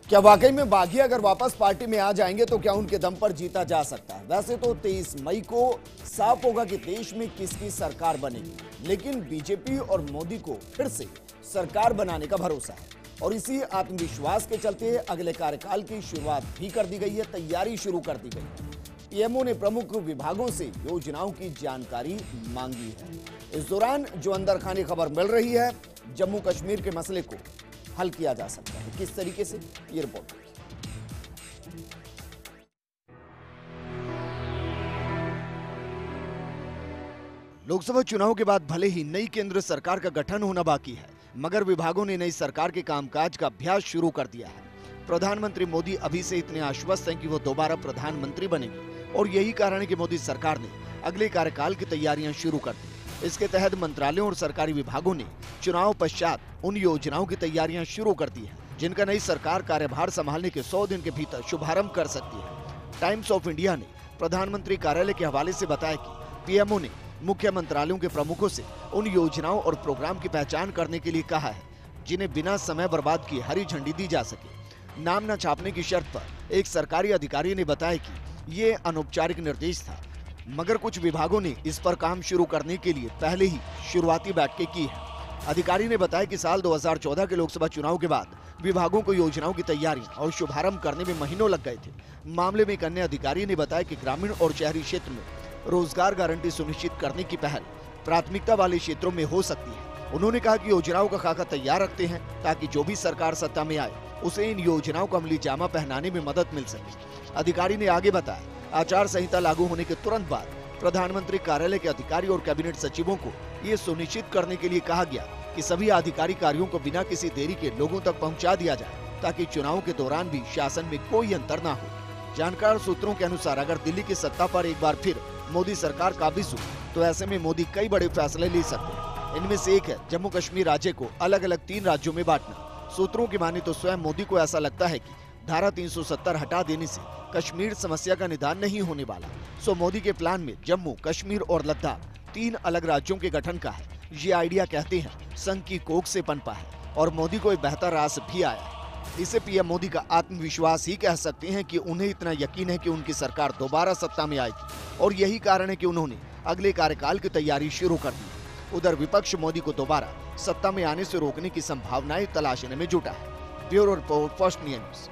क्या वाकई में बागी अगर वापस पार्टी में आ जाएंगे तो क्या उनके दम पर जीता जा सकता है? वैसे तो 23 मई को साफ होगा कि देश में किसकी सरकार बनेगी, लेकिन बीजेपी और मोदी को फिर से सरकार बनाने का भरोसा है और इसी आत्मविश्वास के चलते अगले कार्यकाल की शुरुआत भी कर दी गई है, तैयारी शुरू कर दी गई है। पीएमओ ने प्रमुख विभागों से योजनाओं की जानकारी मांगी है। इस दौरान जो अंदर खाने खबर मिल रही है, जम्मू कश्मीर के मसले को हल किया जा सकता है। किस तरीके से, ये रिपोर्ट। लोकसभा चुनाव के बाद भले ही नई केंद्र सरकार का गठन होना बाकी है, मगर विभागों ने नई सरकार के कामकाज का अभ्यास शुरू कर दिया है। प्रधानमंत्री मोदी अभी से इतने आश्वस्त हैं कि वो दोबारा प्रधानमंत्री बनेंगे और यही कारण है कि मोदी सरकार ने अगले कार्यकाल की तैयारियां शुरू कर दी। इसके तहत मंत्रालयों और सरकारी विभागों ने चुनाव पश्चात उन योजनाओं की तैयारियां शुरू कर दी है जिनका नई सरकार कार्यभार संभालने के 100 दिन के भीतर शुभारंभ कर सकती है। टाइम्स ऑफ इंडिया ने प्रधानमंत्री कार्यालय के हवाले से बताया कि पीएमओ ने मुख्य मंत्रालयों के प्रमुखों से उन योजनाओं और प्रोग्राम की पहचान करने के लिए कहा है जिन्हें बिना समय बर्बाद किए हरी झंडी दी जा सके। नाम न छापने की शर्त पर एक सरकारी अधिकारी ने बताया कि ये अनौपचारिक निर्देश था, मगर कुछ विभागों ने इस पर काम शुरू करने के लिए पहले ही शुरुआती बैठकें की है। अधिकारी ने बताया कि साल 2014 के लोकसभा चुनाव के बाद विभागों को योजनाओं की तैयारी और शुभारंभ करने में महीनों लग गए थे। मामले में एक अन्य अधिकारी ने बताया कि ग्रामीण और शहरी क्षेत्र में रोजगार गारंटी सुनिश्चित करने की पहल प्राथमिकता वाले क्षेत्रों में हो सकती है। उन्होंने कहा कि योजनाओं का खाका तैयार रखते हैं ताकि जो भी सरकार सत्ता में आए उसे इन योजनाओं को अमली जामा पहनाने में मदद मिल सके। अधिकारी ने आगे बताया, आचार संहिता लागू होने के तुरंत बाद प्रधानमंत्री कार्यालय के अधिकारी और कैबिनेट सचिवों को ये सुनिश्चित करने के लिए कहा गया कि सभी आधिकारिक कार्यों को बिना किसी देरी के लोगों तक पहुंचा दिया जाए ताकि चुनाव के दौरान भी शासन में कोई अंतर न हो। जानकार सूत्रों के अनुसार अगर दिल्ली की सत्ता पर एक बार फिर मोदी सरकार काबिज हो तो ऐसे में मोदी कई बड़े फैसले ले सकते हैं। इनमें से एक है जम्मू कश्मीर राज्य को अलग अलग 3 राज्यों में बांटना। सूत्रों की माने तो स्वयं मोदी को ऐसा लगता है कि धारा 370 हटा देने से कश्मीर समस्या का निदान नहीं होने वाला। सो मोदी के प्लान में जम्मू, कश्मीर और लद्दाख 3 अलग राज्यों के गठन का है। ये आइडिया कहते हैं संघ की कोख से पनपा है और मोदी को एक बेहतर रास भी आया है। इसे पीएम मोदी का आत्मविश्वास ही कह सकते हैं कि उन्हें इतना यकीन है कि उनकी सरकार दोबारा सत्ता में आएगी और यही कारण है कि उन्होंने अगले कार्यकाल की तैयारी शुरू कर दी। उधर विपक्ष मोदी को दोबारा सत्ता में आने से रोकने की संभावनाएं तलाशने में जुटा है। Bureau report, first news.